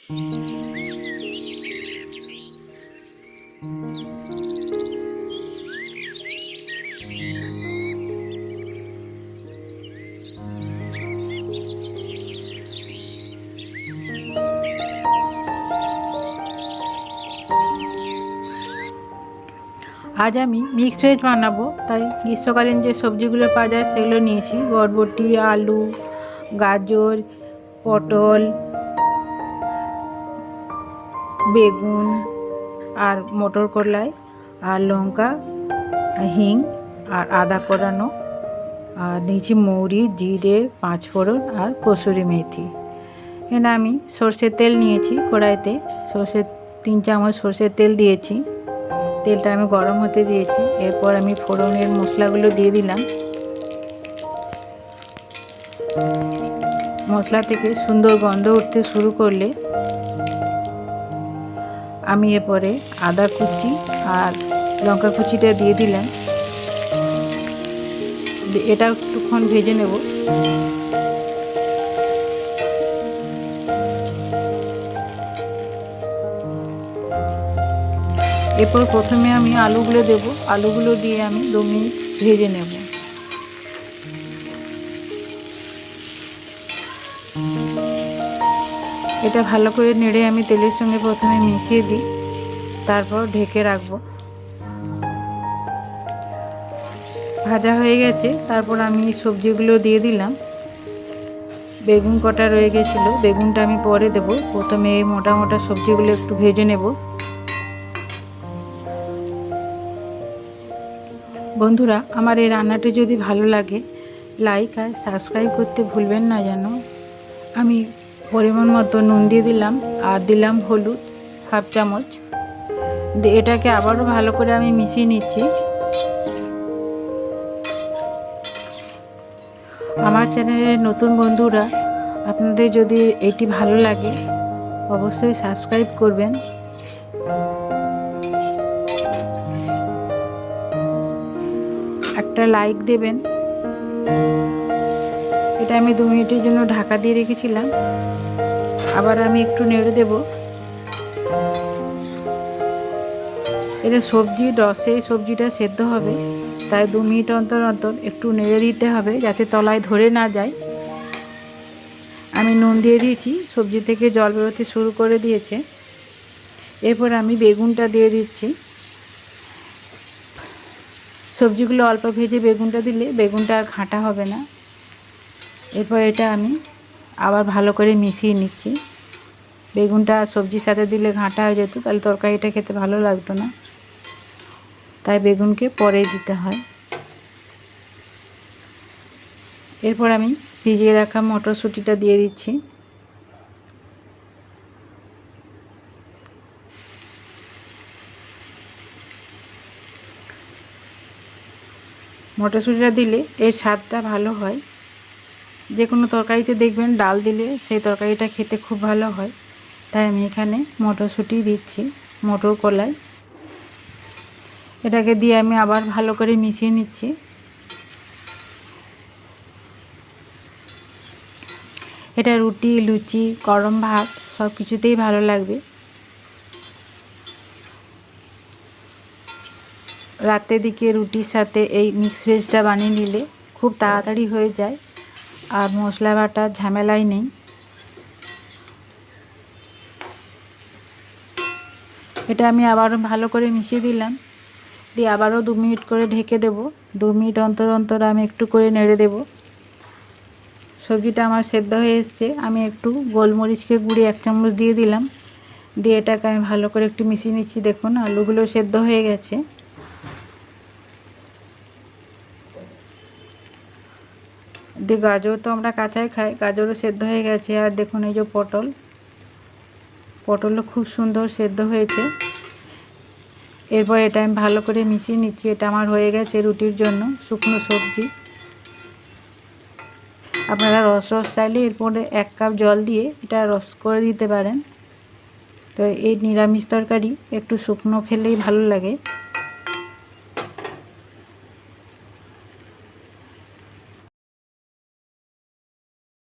आज আমি mix veg বানাবো, তাই গ্রীষ্মকালীন যে সবজিগুলো পাওয়া যায় সেগুলো নিয়েছি। বরবটি, আলু, গাজর, পটল, বেগুন আর মটর কলাই আর লঙ্কা, হিং আর আদা কোরানো, আর নিয়েছি মৌরি, জিরে, পাঁচফোড়ন আর কসুরি মেথি। এখানে আমি সর্ষের তেল নিয়েছি কড়াইতে। 3 চামচ সর্ষের তেল দিয়েছি। তেলটা আমি গরম হতে দিয়েছি। এরপর আমি ফোড়নের মশলাগুলো দিয়ে দিলাম। মশলা থেকে সুন্দর গন্ধ উঠতে শুরু করলে আমি এরপরে আদা কুচি আর লঙ্কা কুচিটা দিয়ে দিলাম। এটা একটুক্ষণ ভেজে নেব। এরপর প্রথমে আমি আলুগুলো দেব। আলুগুলো দিয়ে আমি 2 মিনিট ভেজে নেব। এটা ভালো করে নেড়ে আমি তেলের সঙ্গে প্রথমে মিশিয়ে দিই, তারপর ঢেকে রাখবো। ভাজা হয়ে গেছে, তারপর আমি সবজিগুলো দিয়ে দিলাম। বেগুন কটা রয়ে গেছিলো, বেগুনটা আমি পরে দেব। প্রথমে এই মোটা মোটা সবজিগুলো একটু ভেজে নেব। বন্ধুরা, আমার এই রান্নাটি যদি ভালো লাগে লাইক আর সাবস্ক্রাইব করতে ভুলবেন না যেন। আমি পরিমাণ মতো নুন দিয়ে দিলাম আর দিলাম হলুদ 1/2 চামচ। এটাকে আবারও ভালো করে আমি মিশিয়ে নিচ্ছি। আমার চ্যানেলের নতুন বন্ধুরা, আপনাদের যদি এটি ভালো লাগে অবশ্যই সাবস্ক্রাইব করবেন। একটা লাইক দেবেন। এটা আমি 2 মিনিটের জন্য ঢাকা দিয়ে রেখেছিলাম। আবার আমি একটু নেড়ে দেব। এটা সবজি রসে সবজিটা সেদ্ধ হবে, তাই 2 মিনিট অন্তর অন্তর একটু নেড়ে দিতে হবে যাতে তলায় ধরে না যায়। আমি নুন দিয়ে দিয়েছি, সবজি থেকে জল বেরোতে শুরু করে দিয়েছে। এরপর আমি বেগুনটা দিয়ে দিচ্ছি। সবজিগুলো অল্প ভেজে বেগুনটা দিলে বেগুনটা আর ঘাঁটা হবে না। এরপর এটা আমি আবার ভালো করে মিশিয়ে নিচ্ছি। বেগুনটা সবজির সাথে দিলে ঘাঁটা হয়ে যেত, তাহলে তরকারিটা খেতে ভালো লাগতো না, তাই বেগুনকে পরে দিতে হয়। এরপর আমি ভিজিয়ে রাখা মটরশুঁটিটা দিয়ে দিচ্ছি। মটরশুঁটিটা দিলে এর স্বাদটা ভালো হয়। যে কোনো তরকারিতে দেখবেন ডাল দিলে সেই তরকারিটা খেতে খুব ভালো হয়, তাই আমি এখানে মটরশুঁটি দিচ্ছি, মটর কলাই। এটাকে দিয়ে আমি আবার ভালো করে মিশিয়ে নিচ্ছি। এটা রুটি, লুচি, গরম ভাত সব কিছুতেই ভালো লাগবে। রাতের দিকে রুটির সাথে এই মিক্স ভেজটা বানিয়ে নিলে খুব তাড়াতাড়ি হয়ে যায় আর মশলা বাটার ঝামেলাই নেই। এটা আমি আবারও ভালো করে মিশিয়ে দিলাম, দিয়ে আবারও 2 মিনিট করে ঢেকে দেব। 2 মিনিট অন্তর অন্তর আমি একটু করে নেড়ে দেব। সবজিটা আমার সেদ্ধ হয়ে এসছে। আমি একটু গোলমরিচকে গুঁড়ি 1 চামচ দিয়ে দিলাম, দিয়ে এটাকে আমি ভালো করে একটু মিশিয়ে নিচ্ছি। দেখুন আলুগুলো সেদ্ধ হয়ে গেছে। দিয়ে গাজর তো আমরা কাঁচাই খাই, গাজরও সেদ্ধ হয়ে গেছে। আর দেখুন এই যে পটলও খুব সুন্দর সেদ্ধ হয়েছে। এরপর এটা আমি ভালো করে মিশিয়ে নিচ্ছি। এটা আমার হয়ে গেছে রুটির জন্য শুকনো সবজি। আপনারা রস চাইলে এরপরে 1 কাপ জল দিয়ে এটা রস করে দিতে পারেন। তো এই নিরামিষ তরকারি একটু শুকনো খেলেই ভালো লাগে।